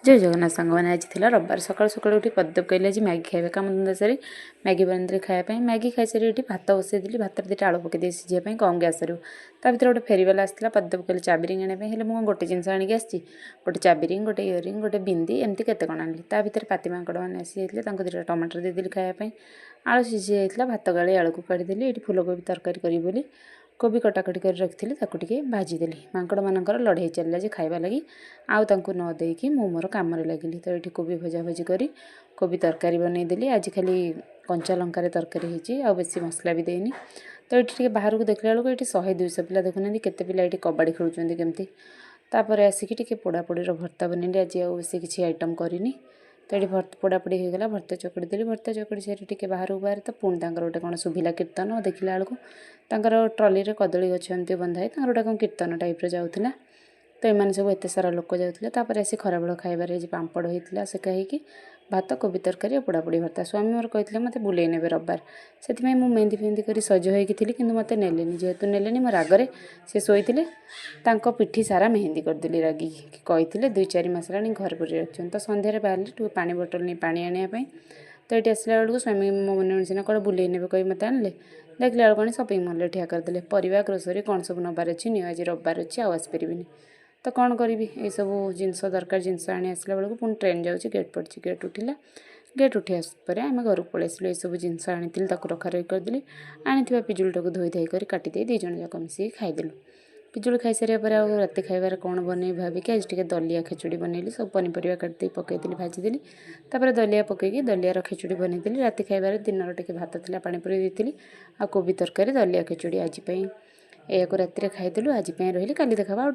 जय जगन्नाथ सांग मैंने आज थी रविवार सकाल सकाल उठी पददेव कहले आज मैगी खाइबा काम धंदा सारी मैगी बनी खायापी मैगी खाई सारी ये भात बसई भात दुटा आलू पकई सीझापी कम गैस सर भर गोटे फेरीवाला आसाला पददेव कहले चाबी रिंग आने मुझे गोटे जिन आणिक आसी गोटे चाबी रिंग गोटे इयरिंग गोटे बिंदी एमती केते कण आनी ता भर पाति माकड़ मैंने आसी जाते दुटा टमाटर देदेली खायापी आलू सीझी जाता भात गाड़ी आलू को काढ़ीदेली ये फुलकोबी तरकारी करी बोली कोबी कटाकटी कर रखी ताकूटे भाजीदेली माकड़ मानकर लड़े चलला जे खाइबा लगी आउ तांकु न देकी मु मोर काम लगिली तो ये कोबी भजा भजी करी कोबी तरकारी बनईदेली आज खाली कंचा लंकार तरकारी होती आ बेसी मसला भी देनी तो ये बाहर को देखला बेलू ये 100-200 पिला देखुना केते पिला ये कबाड़ी खेलुंट केमती तापर आसिक पोड़ापोड़ी भर्ता बनैली आज आसी किसी आइटम करनी तो ये पोड़ापोड़ी होगा भर्ता चकड़ी देली भर्ता चकड़ी सारी बाहर को बाहर तो पुणी गोटे कौन शुभिला कीर्तन देखला बेलू ट्रली रे कदली गछ एमती बंधा है गोटे कौन कीर्तन टाइप जाऊला तो एम सब एत सारा लोक जाते से खराबेल खाइबार पापड़ होता सेका ही भात कोबी तरकारी और पोड़ापोड़ी भर्ता स्वामी मोर कहते मत बुले ने रविवार से मुझे मेहंदी फेहंदी कर सज होती कि मत नेले जेहेतु नेले मो रागरे सी शोते पिठी सारा मेहंदी करदेली रागी कहते 2-4 मास ला घर पर रखते तो सन्धार बाहर पा बोतल नहीं पा आने तो ये आसला बेलू स्वामी मो मन मन सीना कौन बुले ने कही मत आने देखला बेलू कौन सपिंग मॉल ठिया करदे परिवा ग्रोसरी कौन सब नबार अच्छी नि आज रविवार अच्छी आसपारि तो कौन करी ये सब जिनस दरकार जिनस आनी आसला बेलू पुणी ट्रेन जाऊँगी गेट पड़ी गेट उठिला गेट उठी आसपर आम घर को पलैसलु ये सब जिनस आनी रखा रखी करदेली आनी पिजुलटा को धोई धाई कर काटिदे 2 जन जाक मिसिक खाईदेलु पिजुल खाई सारे राति खाइबार कौन बन भाविकी आज टे दलिया खिचुड़ी बनैली सब पनीपरिया काटदे पकईदेली भाजीदेली तापर दलिया पकईकी दलियार खिचुड़ी बनईदेली राति खाइबार दिन टे भात था पानी पुरी देती आ कोबी तरकारी दलिया खिचुड़ी आज या राति खाईदेलु आज रही काली देखा।